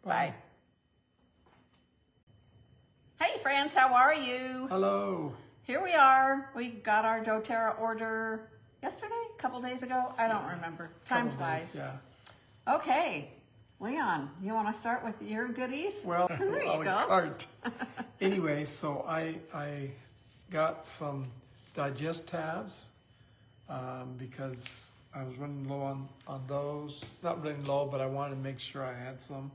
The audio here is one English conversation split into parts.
Bye. Hey friends, how are you? Hello. Here we are. We got our doTERRA order yesterday, a couple days ago. I don't remember. Time flies. Yeah. Okay, Leon, you want to start with your goodies? Well, there you a la go. carte. Anyway, so I got some digest tabs because I was running low on those. Not running low, but I wanted to make sure I had some.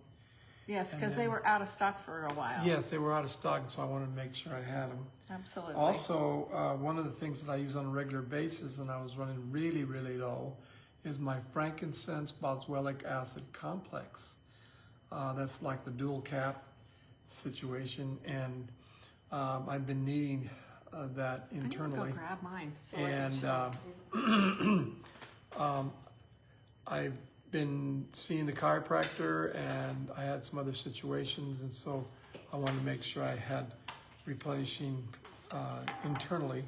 Yes, because they were out of stock for a while. Yes, they were out of stock, so I wanted to make sure I had them. Absolutely. Also, one of the things that I use on a regular basis, and I was running really, really low, is my frankincense boswellic acid complex. That's like the dual cap situation, and I've been needing that internally. I'm gonna go grab mine. So And I've been seeing the chiropractor, and I had some other situations, and so I wanted to make sure I had replenishing internally.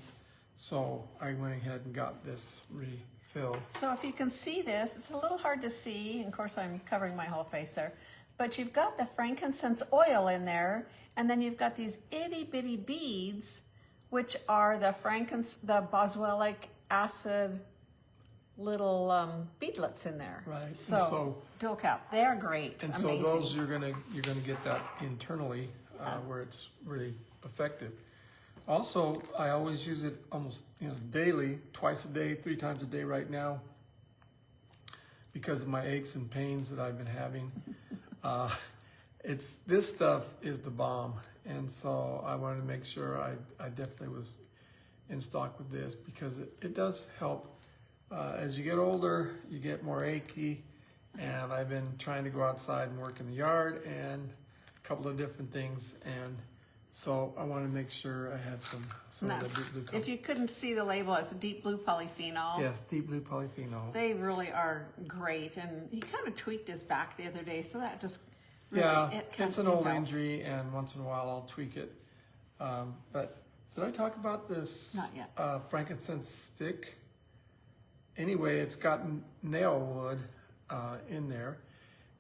So I went ahead and got this refilled. So if you can see this, it's a little hard to see. And of course, I'm covering my whole face there. But you've got the frankincense oil in there, and then you've got these itty bitty beads, which are the boswellic acid little beadlets in there. Right. So dual cap, they're great. And amazing. so those you're gonna get that internally where it's really effective. Also, I always use it almost daily, twice a day, 3 times a day right now, because of my aches and pains that I've been having. This stuff is the bomb, and so I wanted to make sure I definitely was in stock with this, because it does help. As you get older, you get more achy, and I've been trying to go outside and work in the yard and a couple of different things, and so I wanted to make sure I had some of the deep blue. If you couldn't see the label, it's deep blue polyphenol. Yes, deep blue polyphenol. They really are great, and he kind of tweaked his back the other day, so that just really, Yeah, it's an old helped. injury, and once in a while I'll tweak it. But did I talk about this? Not yet. Frankincense stick? Anyway, it's got nail wood in there,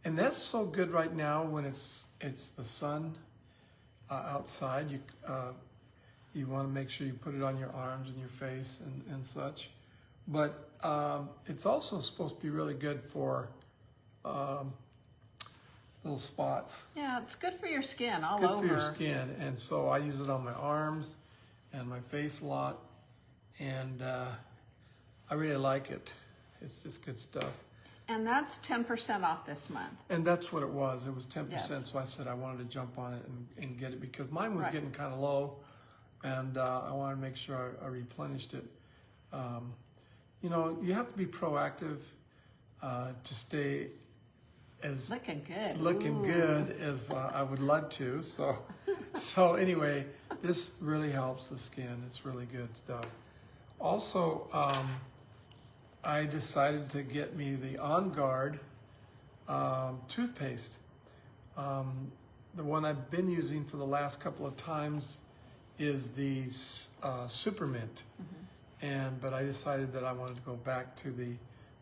and that's so good right now when it's the sun outside. You want to make sure you put it on your arms and your face and such. But it's also supposed to be really good for little spots. Yeah, it's good for your skin all Good over. for your skin, and so I use it on my arms and my face a lot, and I really like it. It's just good stuff. And that's 10% off this month. And that's what it was. It was 10%. Yes. So I said I wanted to jump on it and get it, because mine was Right. getting kind of low, and I wanted to make sure I replenished it. You have to be proactive to stay as Looking good. looking Ooh. good as I would love to. So anyway, this really helps the skin. It's really good stuff. Also, I decided to get me the On Guard toothpaste. The one I've been using for the last couple of times is the Super Mint. But I decided that I wanted to go back to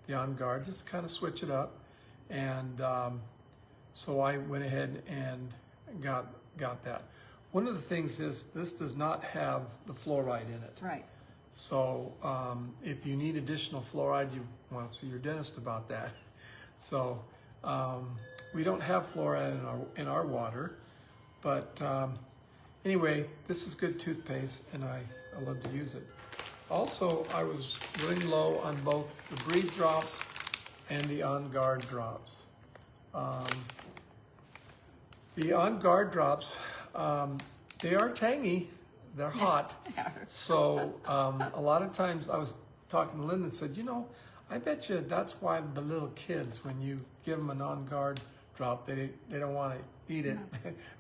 the On Guard, just kind of switch it up. And so I went ahead and got that. One of the things is this does not have the fluoride in it. Right. So if you need additional fluoride, you want to see your dentist about that. So we don't have fluoride in our water, but anyway, this is good toothpaste, and I love to use it. Also, I was running low on both the Breathe drops and the On Guard drops. The On Guard drops, they are tangy. They're hot. So a lot of times I was talking to Linda and said, I bet you that's why the little kids, when you give them an On Guard drop, they don't want to eat it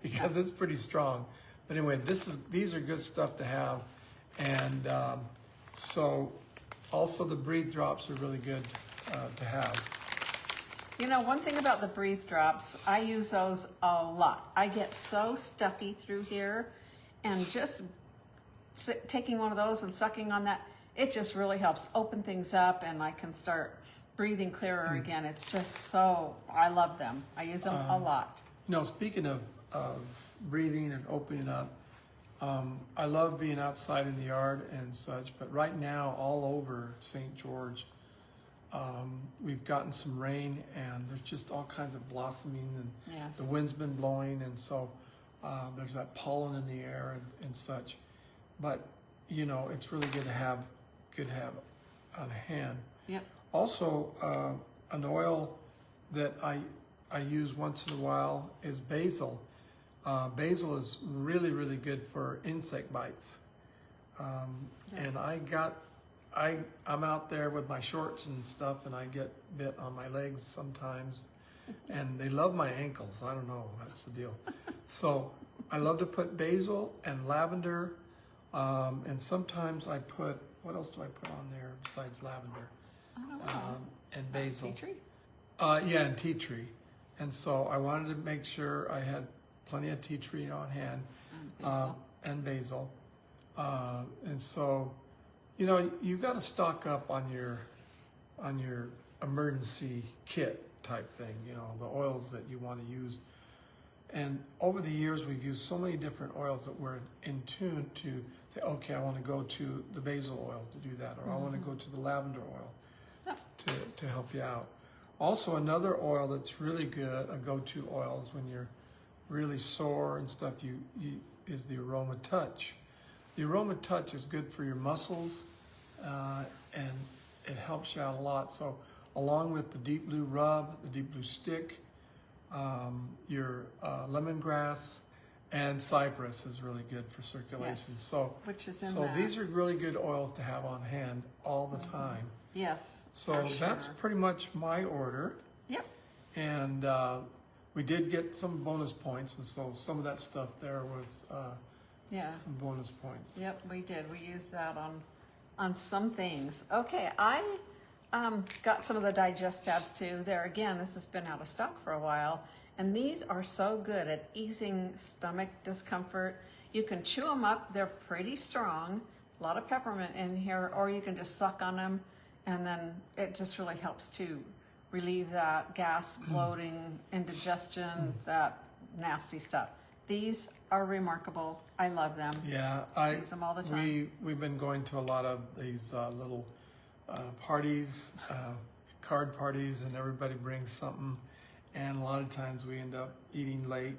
because it's pretty strong. But anyway, these are good stuff to have. And so also the Breathe drops are really good to have. One thing about the Breathe drops, I use those a lot. I get so stuffy through here, and just taking one of those and sucking on that, it just really helps open things up, and I can start breathing clearer again. It's just so, I love them. I use them a lot. You know, speaking of breathing and opening up, I love being outside in the yard and such, but right now all over St. George, we've gotten some rain and there's just all kinds of blossoming, and Yes. the wind's been blowing, and so there's that pollen in the air and such. But you know, it's really good to have on hand. Yep. Also, an oil that I use once in a while is basil. Basil is really, really good for insect bites. And I'm out there with my shorts and stuff, and I get bit on my legs sometimes, and they love my ankles. I don't know, that's the deal. So I love to put basil and lavender, and sometimes I put, what else do I put on there besides lavender? I don't know. And basil. Tea tree? Yeah, and tea tree. And so I wanted to make sure I had plenty of tea tree on hand, and basil. And so, you know, you got to stock up on your emergency kit type thing. You know, the oils that you want to use. And over the years, we've used so many different oils that we're in tune to say, okay, I want to go to the basil oil to do that, or I want to go to the lavender oil to help you out. Also, another oil that's really good, a go-to oil, is when you're really sore and stuff, is the Aroma Touch. The Aroma Touch is good for your muscles, and it helps you out a lot. So along with the Deep Blue Rub, the Deep Blue Stick, your lemongrass and cypress is really good for circulation. Yes, so which is in so that. these are really good oils to have on hand all the time. Yes. So for that's sure. pretty much my order. Yep. And we did get some bonus points, and so some of that stuff there was Yeah. some bonus points. Yep, we did. We used that on some things. Okay, I got some of the digest tabs too. There again, this has been out of stock for a while, and these are so good at easing stomach discomfort. You can chew them up; they're pretty strong. A lot of peppermint in here, or you can just suck on them, and then it just really helps to relieve that gas, bloating, indigestion, that nasty stuff. These are remarkable. I love them. Yeah, Use them all the time. we've been going to a lot of these little parties, card parties, and everybody brings something, and a lot of times we end up eating late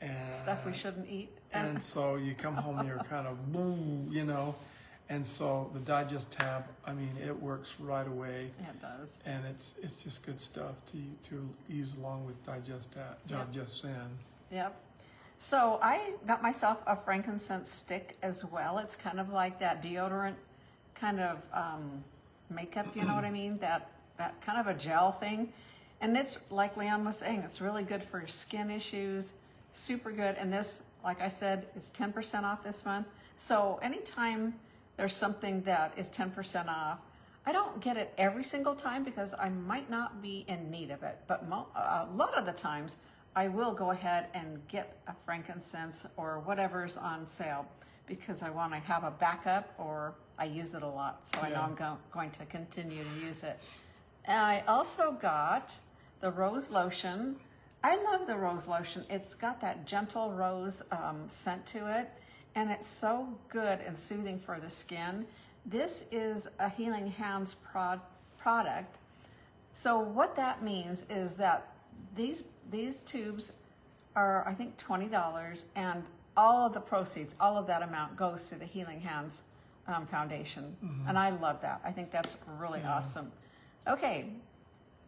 and Stuff we shouldn't eat. and so you come home and you're kind of boo, you know. And so the digest tab, I mean, it works right away, Yeah, it does. and it's just good stuff to use along with digest in. Yep. So I got myself a frankincense stick as well. It's kind of like that deodorant kind of makeup, you know what I mean? That kind of a gel thing. And it's, like Leon was saying, it's really good for your skin issues. Super good. And this, like I said, is 10% off this month. So anytime there's something that is 10% off, I don't get it every single time because I might not be in need of it. But a lot of the times, I will go ahead and get a frankincense or whatever's on sale because I want to have a backup, or I use it a lot, so I know I'm going to continue to use it. And I also got the rose lotion. I love the rose lotion. It's got that gentle rose scent to it, and it's so good and soothing for the skin. This is a Healing Hands product. So what that means is that these tubes are, I think, $20, and all of the proceeds, all of that amount goes to the Healing Hands Foundation. And I love that. I think that's really awesome. Okay,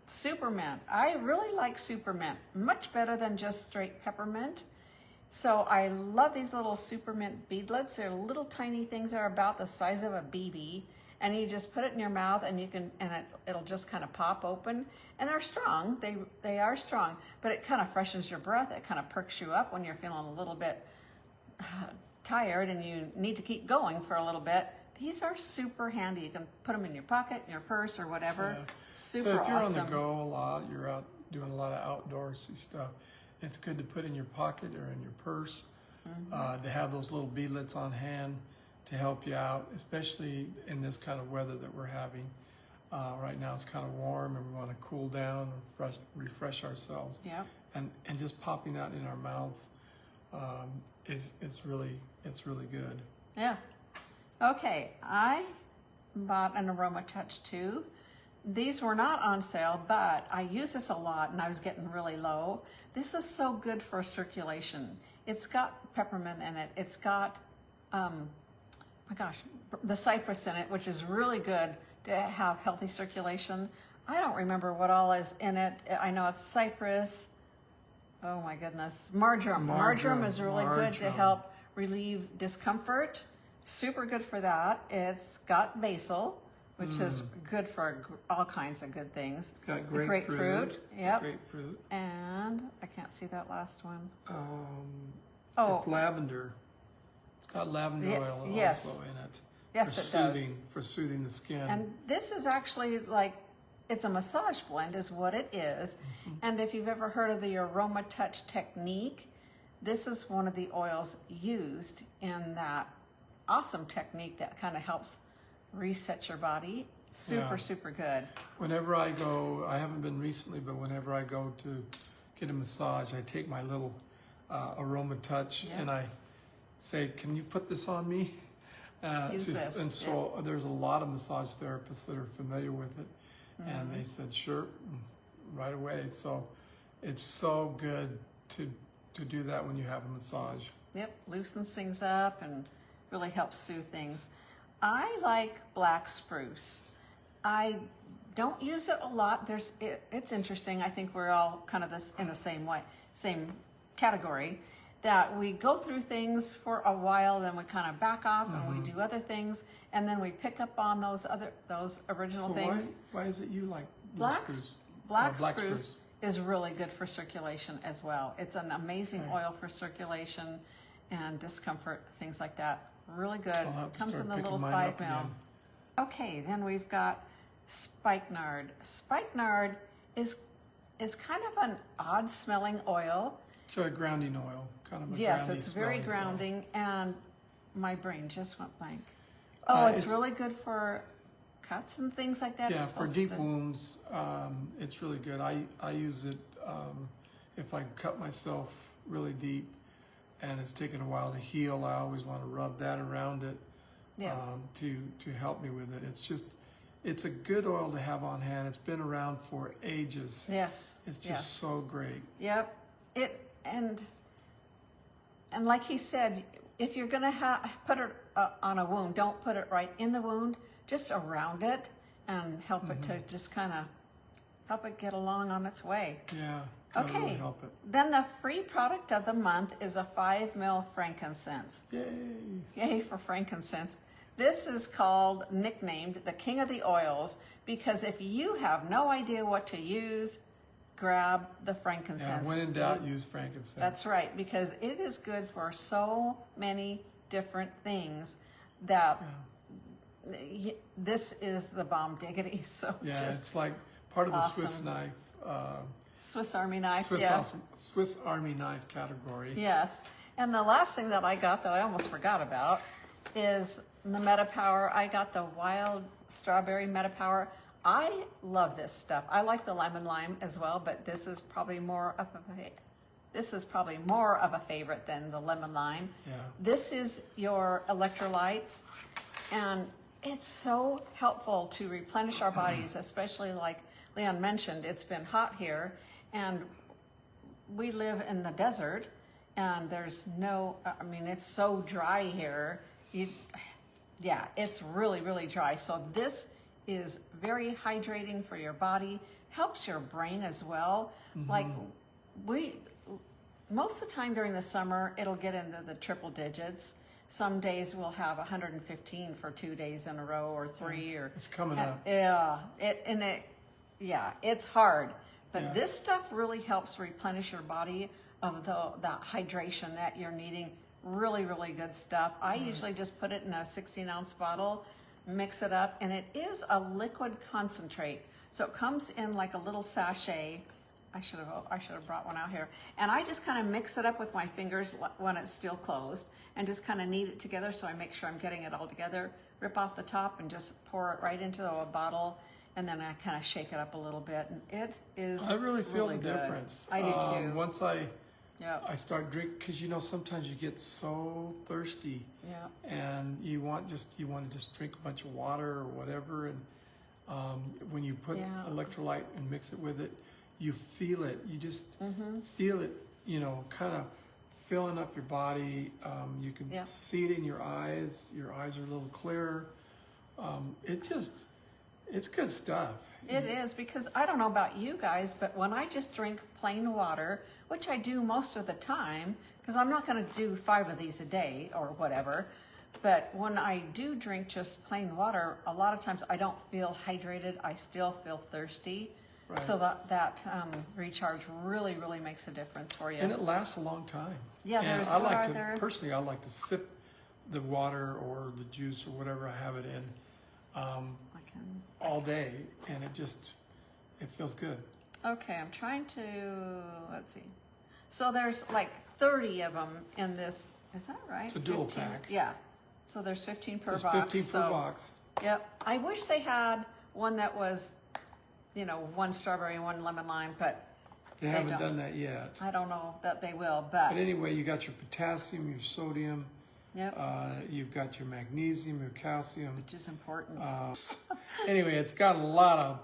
Supermint. I really like Supermint, much better than just straight peppermint. So I love these little Supermint beadlets. They're little tiny things that are about the size of a BB. And you just put it in your mouth, and it'll just kind of pop open. And they're strong. They are strong, but it kind of freshens your breath. It kind of perks you up when you're feeling a little bit tired and you need to keep going for a little bit. These are super handy. You can put them in your pocket, in your purse, or whatever. Yeah. Super So if you're awesome. on the go a lot, you're out doing a lot of outdoorsy stuff, it's good to put in your pocket or in your purse, to have those little beadlets on hand to help you out, especially in this kind of weather that we're having. Right now it's kind of warm and we want to cool down and refresh ourselves. Yep. and just popping out in our mouths it's really good. Yeah. Okay, I bought an Aroma Touch too. These were not on sale, but I use this a lot and I was getting really low. This is so good for circulation. It's got peppermint in it. It's got, my gosh, the cypress in it, which is really good to have healthy circulation. I don't remember what all is in it. I know it's cypress. Oh my goodness. Marjoram. Marjoram is really good to help relieve discomfort. Super good for that. It's got basil, which is good for all kinds of good things. It's got grapefruit. Yep. Grapefruit. And I can't see that last one. It's lavender. It's got lavender oil also in it. Yes, For soothing the skin. And this is actually like, it's a massage blend is what it is. And if you've ever heard of the Aroma Touch technique, this is one of the oils used in that awesome technique that kind of helps reset your body. Super good. Whenever I go, I haven't been recently, but whenever I go to get a massage, I take my little Aroma Touch and I say, can you put this on me? And so there's a lot of massage therapists that are familiar with it. And they said, sure, right away. So it's so good to do that when you have a massage. Yep, loosens things up and really helps soothe things. I like black spruce. I don't use it a lot. It's interesting. I think we're all kind of in the same category, that we go through things for a while, then we kind of back off and we do other things, and then we pick up on those original things. Why is it you like black spruce? Black spruce is really good for circulation as well. It's an amazing oil for circulation and discomfort, things like that. Really good. Comes in the little 5 ml. Okay, then we've got Spikenard. Spikenard is kind of an odd smelling oil. So a grounding oil, kind of a yes, grounding it's very oil. grounding, and my brain just went blank. Oh, it's really good for cuts and things like that. Yeah, for deep wounds, it's really good. I use it if I cut myself really deep and it's taken a while to heal. I always want to rub that around it to help me with it. It's a good oil to have on hand. It's been around for ages. Yes. It's just so great. Yep. And like he said, if you're going to put it on a wound, don't put it right in the wound, just around it and help it to just kind of help it get along on its way. Yeah. Okay. Really help it. Then the free product of the month is a 5 ml frankincense. Yay. Yay for frankincense. This is nicknamed the King of the Oils, because if you have no idea what to use, grab the frankincense. Yeah, when in doubt, use frankincense. That's right, because it is good for so many different things that this is the bomb diggity. So it's like part of the Swiss Army knife. Swiss Army knife category. Yes, and the last thing that I got that I almost forgot about is the MetaPWR. I got the wild strawberry MetaPWR. I love this stuff. I like the lemon lime as well, but this is probably more of a favorite than the lemon lime. Yeah. This is your electrolytes, and it's so helpful to replenish our bodies, especially like Leon mentioned, it's been hot here, and we live in the desert, and there's it's so dry here. It's really, really dry. So this is very hydrating for your body, helps your brain as well. Like most of the time during the summer, it'll get into the triple digits. Some days we'll have 115 for 2 days in a row or 3 or it's coming up. It's hard. But this stuff really helps replenish your body of the hydration that you're needing. Really, really good stuff. I usually just put it in a 16-ounce bottle, mix it up, and it is a liquid concentrate. So it comes in like a little sachet. I should have brought one out here. And I just kind of mix it up with my fingers when it's still closed and just kind of knead it together so I make sure I'm getting it all together. Rip off the top and just pour it right into a bottle. and then I kind of shake it up a little bit, and it is I really feel the good. difference. I do too. Once I Yep. start drinking, because you know sometimes you get so thirsty, Yep. and you want to just drink a bunch of water or whatever, and when you put Yeah. electrolyte and mix it with it, you feel it. You just feel it, you know, kind of filling up your body. You can Yeah. see it in your eyes. Your eyes are a little clearer. It's good stuff. It is, because I don't know about you guys, but when I just drink plain water, which I do most of the time, because I'm not going to do 5 of these a day or whatever, but when I do drink just plain water, a lot of times I don't feel hydrated. I still feel thirsty. Right. So that recharge really, really makes a difference for you. And it lasts a long time. Yeah, and there's I what like are to there? personally. I like to sip the water or the juice or whatever I have it in all day, and it feels good. Okay, I'm trying to, let's see. So there's like 30 of them in this, is that right? It's a dual 15? pack. Yeah. So there's 15 per There's box. 15 so, per box. Yep. I wish they had one that was, you know, 1 strawberry and 1 lemon lime, but They haven't done that yet. I don't know that they will, but But anyway, you got your potassium, your sodium. yep, You've got your magnesium, your calcium. which is important. Anyway, it's got a lot of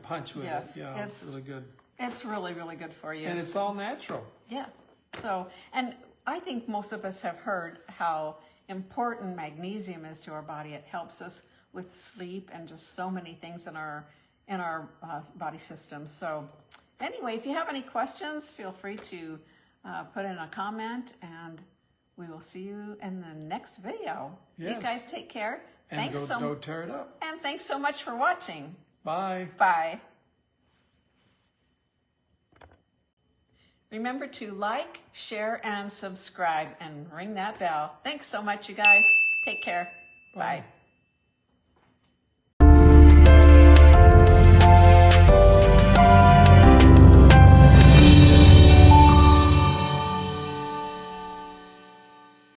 punch with Yes, it. Yeah, it's it's- really good, It's really, really good for you. and it's all natural. Yeah. So, and I think most of us have heard how important magnesium is to our body. It helps us with sleep and just so many things in our body system. So, anyway, if you have any questions, feel free to put in a comment, and we will see you in the next video. You Yes. guys take care. And go tear it up. And thanks so much for watching. Bye. Bye. Remember to like, share, and subscribe, and ring that bell. Thanks so much, you guys. Take care. Bye.